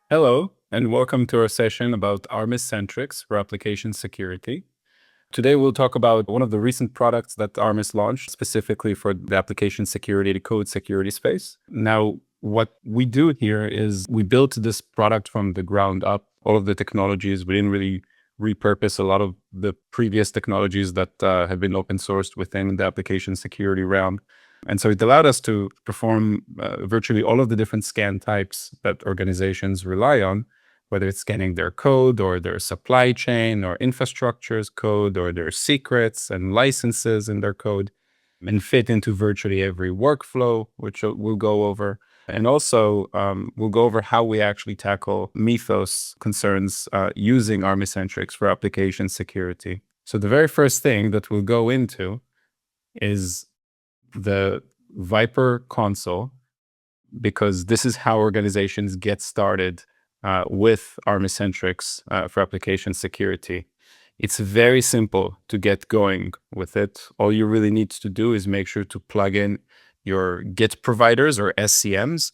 Hello, and welcome to our session about Armis Centrix for application security. Today, we'll talk about one of the recent products that Armis launched specifically for the application security, the code security space. Now, what we do here is we built this product from the ground up. All of the technologies, we didn't really repurpose a lot of the previous technologies that have been open sourced within the application security realm. And so it allowed us to perform virtually all of the different scan types that organizations rely on, whether it's scanning their code or their supply chain or infrastructure's code or their secrets and licenses in their code, and fit into virtually every workflow, which we'll go over. And also, we'll go over how we actually tackle Mythos concerns using Armis Centrix for application security. So the very first thing that we'll go into is the Viper console, because this is how organizations get started with Armis Centrix for application security. It's very simple to get going with it. All you really need to do is make sure to plug in your Git providers or SCMs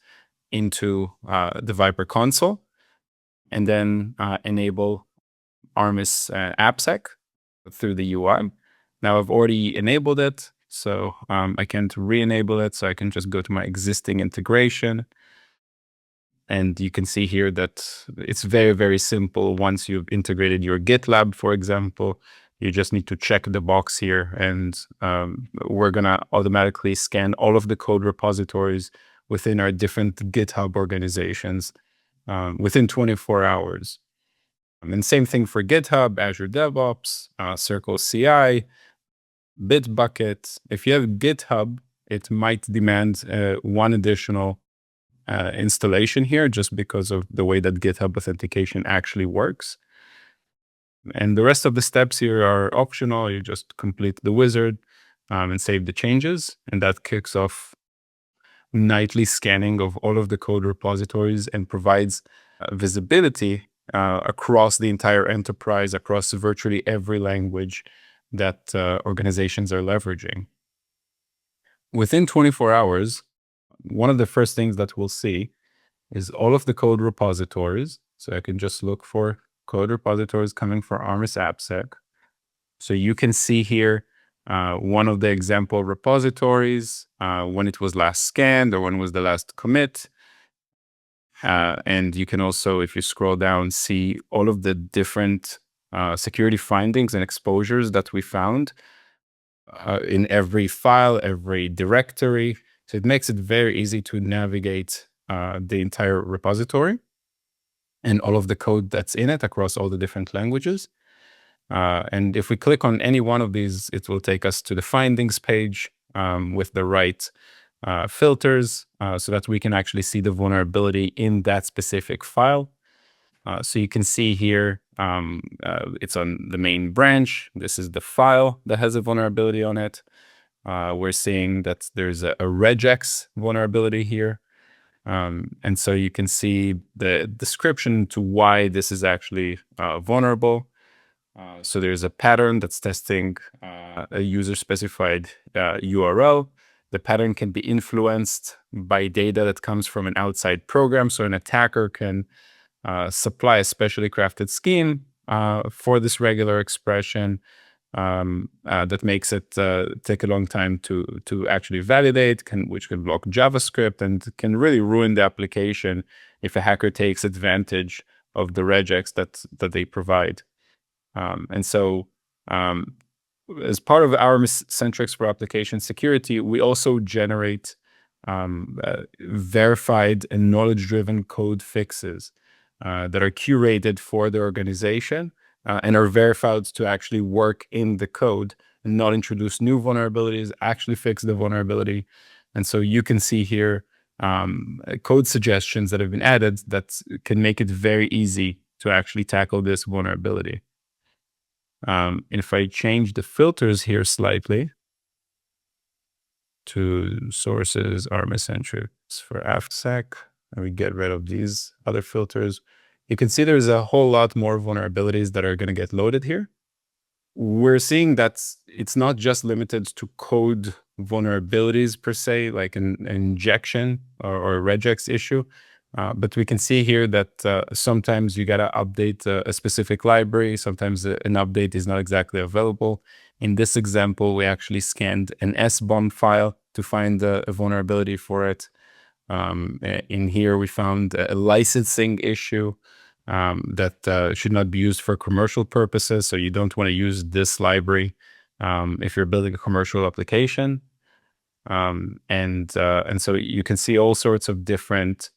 into the Viper console, and then enable Armis AppSec through the UI. Now I've already enabled it, so I can't re-enable it. So I can just go to my existing integration. And you can see here that it's very, very simple. Once you've integrated your GitLab, for example, you just need to check the box here, and we're going to automatically scan all of the code repositories within our different GitHub organizations within 24 hours. And same thing for GitHub, Azure DevOps, Circle CI, Bitbucket. If you have GitHub, it might demand one additional installation here, just because of the way that GitHub authentication actually works. And the rest of the steps here are optional. You just complete the wizard and save the changes. And that kicks off nightly scanning of all of the code repositories and provides visibility across the entire enterprise, across virtually every language that organizations are leveraging. Within 24 hours, one of the first things that we'll see is all of the code repositories. So I can just look for code repositories coming from Armis AppSec. So you can see here one of the example repositories, when it was last scanned or when was the last commit. And you can also, if you scroll down, see all of the different security findings and exposures that we found in every file, every directory. So it makes it very easy to navigate the entire repository and all of the code that's in it across all the different languages. And if we click on any one of these, it will take us to the findings page with the right filters so that we can actually see the vulnerability in that specific file. So you can see here, it's on the main branch. This is the file that has a vulnerability on it. We're seeing that there's a regex vulnerability here. And so you can see the description to why this is actually vulnerable. So there's a pattern that's testing a user-specified URL. The pattern can be influenced by data that comes from an outside program. So an attacker can supply a specially crafted scheme for this regular expression that makes it take a long time to actually validate, which can block JavaScript and can really ruin the application if a hacker takes advantage of the regex that they provide. And so as part of our Centrix for application security, we also generate verified and knowledge-driven code fixes that are curated for the organization and are verified to actually work in the code and not introduce new vulnerabilities, actually fix the vulnerability. And so you can see here code suggestions that have been added that can make it very easy to actually tackle this vulnerability. If I change the filters here slightly to sources, Armis Centrix for AppSec, and we get rid of these other filters, you can see there's a whole lot more vulnerabilities that are going to get loaded here. we're seeing that it's not just limited to code vulnerabilities per se, like an injection or a regex issue, but we can see here that sometimes you got to update a specific library. Sometimes an update is not exactly available. In this example, we actually scanned an SBOM file to find a vulnerability for it. In here, we found a licensing issue that should not be used for commercial purposes. So you don't want to use this library if you're building a commercial application. And so you can see all sorts of different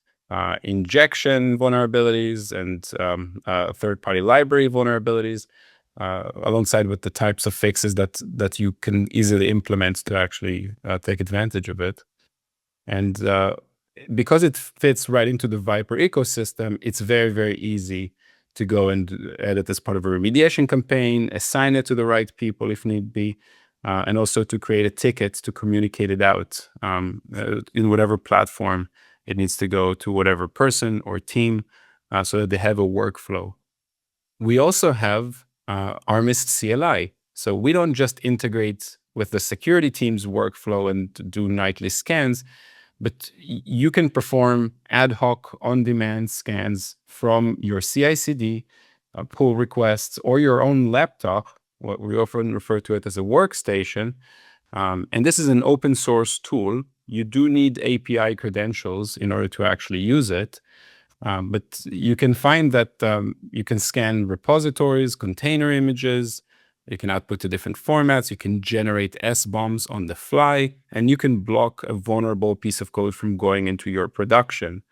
injection vulnerabilities and third-party library vulnerabilities, alongside with the types of fixes that you can easily implement to actually take advantage of it. And because it fits right into the Viper ecosystem, it's very, very easy to go and edit as part of a remediation campaign, assign it to the right people if need be, and also to create a ticket to communicate it out in whatever platform it needs to go to, whatever person or team, so that they have a workflow. We also have Armis CLI. So we don't just integrate with the security team's workflow and do nightly scans, but you can perform ad hoc on-demand scans from your CI/CD, pull requests, or your own laptop, what we often refer to it as a workstation. And this is an open source tool. You do need API credentials in order to actually use it. But you can find that you can scan repositories, container images, you can output to different formats, you can generate SBOMs on the fly, and you can block a vulnerable piece of code from going into your production.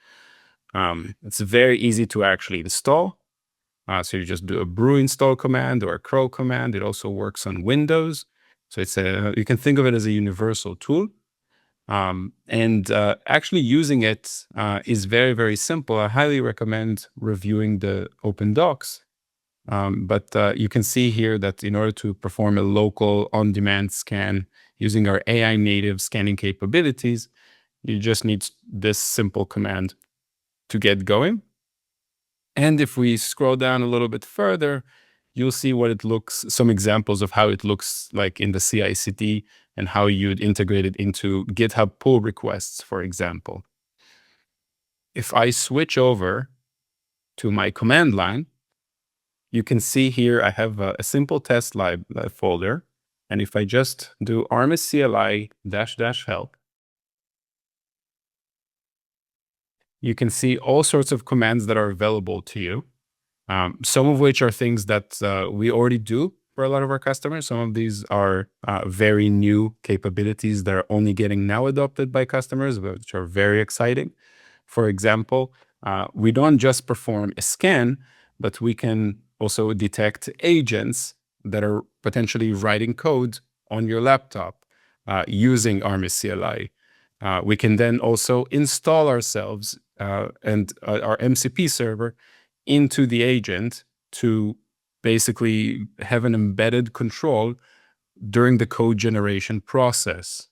It's very easy to actually install. So you just do a brew install command or a curl command. It also works on Windows. So you can think of it as a universal tool. Actually using it is very, very simple. I highly recommend reviewing the open docs. But you can see here that in order to perform a local on-demand scan using our AI native scanning capabilities, you just need this simple command to get going. And if we scroll down a little bit further, you'll see some examples of how it looks like in the CI/CD and how you'd integrate it into GitHub pull requests, for example. If I switch over to my command line, you can see here I have a simple test lib folder. And if I just do Armis CLI --help, you can see all sorts of commands that are available to you. Some of which are things that we already do for a lot of our customers. Some of these are very new capabilities that are only getting now adopted by customers, which are very exciting. For example, we don't just perform a scan, but we can also detect agents that are potentially writing code on your laptop using Armis CLI. We can then also install ourselves and our MCP server into the agent to basically have an embedded control during the code generation process.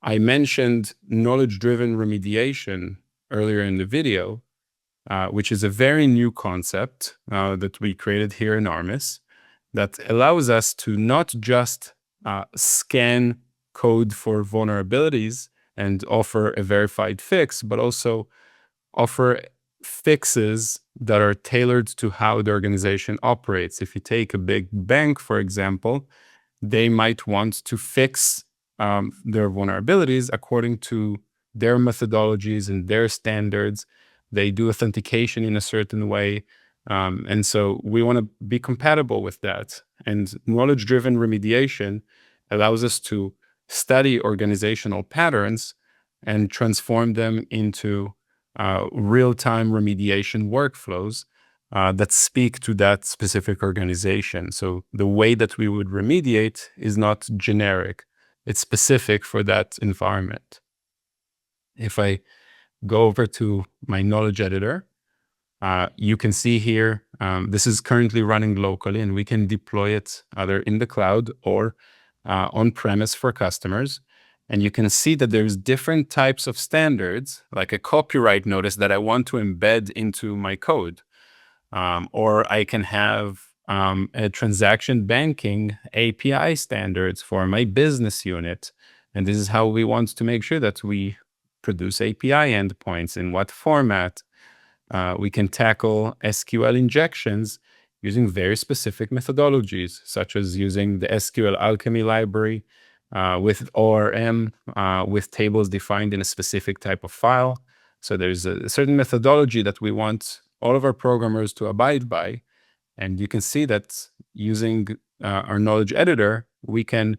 I mentioned knowledge-driven remediation earlier in the video, which is a very new concept that we created here in Armis that allows us to not just scan code for vulnerabilities and offer a verified fix, but also offer fixes that are tailored to how the organization operates. If you take a big bank, for example, they might want to fix their vulnerabilities according to their methodologies and their standards. They do authentication in a certain way. And so we want to be compatible with that. And knowledge-driven remediation allows us to study organizational patterns and transform them into real-time remediation workflows that speak to that specific organization. So the way that we would remediate is not generic. It's specific for that environment. If I go over to my knowledge editor, you can see here, this is currently running locally, and we can deploy it either in the cloud or on-premise for customers. And you can see that there's different types of standards, like a copyright notice that I want to embed into my code. Or I can have a transaction banking API standards for my business unit. And this is how we want to make sure that we produce API endpoints, in what format. We can tackle SQL injections using very specific methodologies, such as using the SQL Alchemy library with ORM, with tables defined in a specific type of file. So there's a certain methodology that we want all of our programmers to abide by. And you can see that using our knowledge editor, we can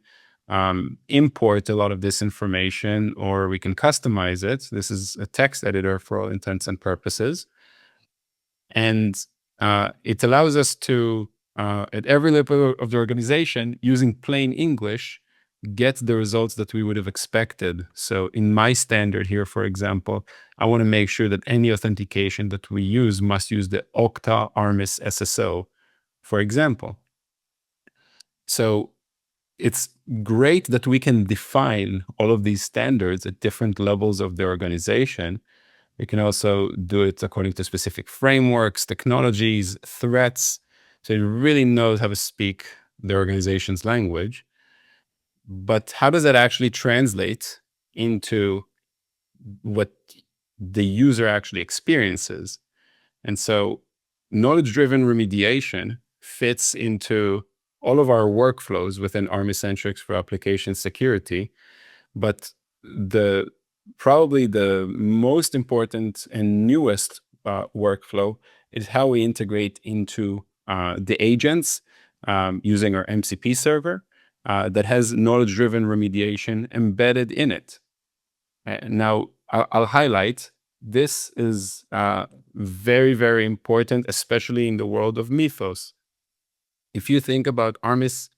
import a lot of this information, or we can customize it. This is a text editor for all intents and purposes. And it allows us to, at every level of the organization, using plain English, get the results that we would have expected. So in my standard here, for example, I want to make sure that any authentication that we use must use the Okta Armis SSO, for example. So it's great that we can define all of these standards at different levels of the organization. We can also do it according to specific frameworks, technologies, threats. So it really knows how to speak the organization's language. But how does that actually translate into what the user actually experiences? And so knowledge-driven remediation fits into all of our workflows within Armis Centrix for application security. But probably the most important and newest workflow is how we integrate into the agents using our MCP server that has knowledge-driven remediation embedded in it. Now, I'll highlight, this is very, very important, especially in the world of Mythos. If you think about Armis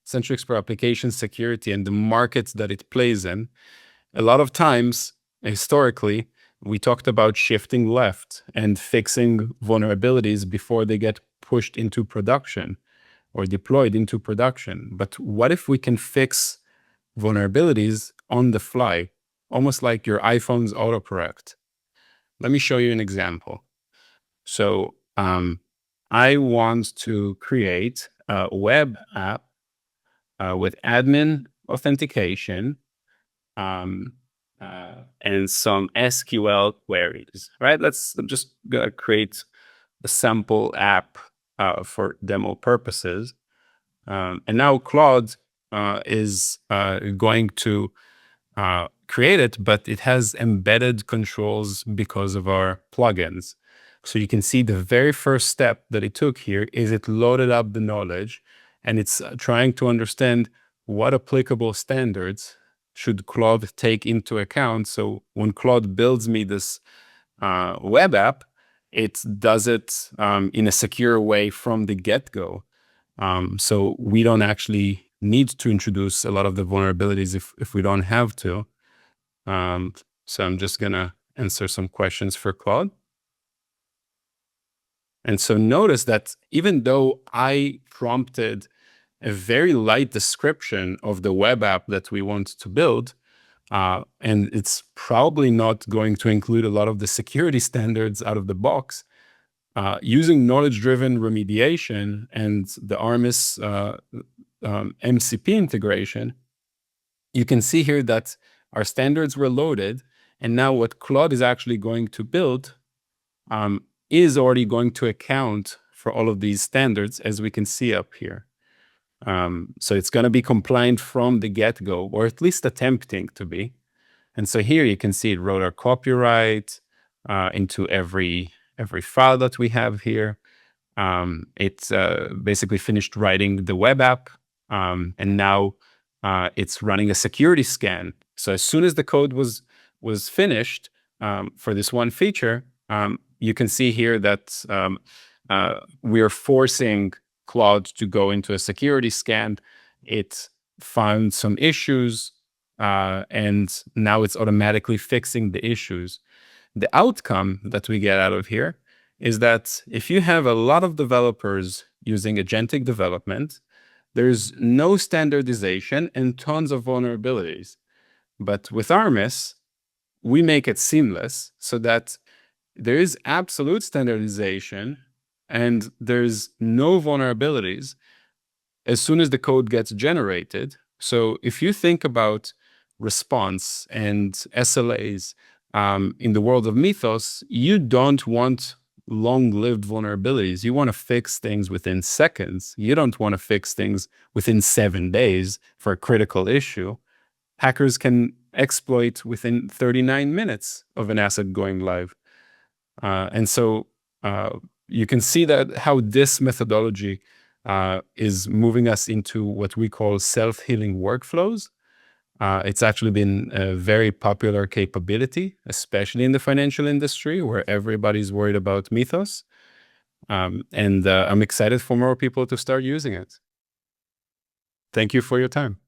Centrix for application security and the markets that it plays in, a lot of times, historically, we talked about shifting left and fixing vulnerabilities before they get pushed into production or deployed into production. But what if we can fix vulnerabilities on the fly, almost like your iPhone's autocorrect? Let me show you an example. So I want to create a web app with admin authentication and some SQL queries, right? I'm just gonna create a sample app for demo purposes. And now Claude is going to create it, but it has embedded controls because of our plugins. So you can see the very first step that it took here is it loaded up the knowledge, and it's trying to understand what applicable standards should Claude take into account. So when Claude builds me this web app, it does it in a secure way from the get-go. So we don't actually need to introduce a lot of the vulnerabilities if we don't have to. So I'm just gonna answer some questions for Claude. And so notice that even though I prompted a very light description of the web app that we want to build, and it's probably not going to include a lot of the security standards out of the box, using knowledge-driven remediation and the Armis MCP integration, you can see here that our standards were loaded, and now what Claude is actually going to build is already going to account for all of these standards, as we can see up here. So it's going to be compliant from the get-go, or at least attempting to be. And so here you can see it wrote our copyright into every file that we have here. It's basically finished writing the web app, and now it's running a security scan. So as soon as the code was finished for this one feature, you can see here that we are forcing Claude to go into a security scan. It found some issues, and now it's automatically fixing the issues. The outcome that we get out of here is that if you have a lot of developers using agentic development, there's no standardization and tons of vulnerabilities. But with Armis, we make it seamless so that there is absolute standardization and there's no vulnerabilities as soon as the code gets generated. So if you think about response and SLAs in the world of Mythos, you don't want long-lived vulnerabilities. You want to fix things within seconds. You don't want to fix things within 7 days for a critical issue. Hackers can exploit within 39 minutes of an asset going live. And so you can see that how this methodology is moving us into what we call self-healing workflows. It's actually been a very popular capability, especially in the financial industry where everybody's worried about Mythos. And I'm excited for more people to start using it. Thank you for your time.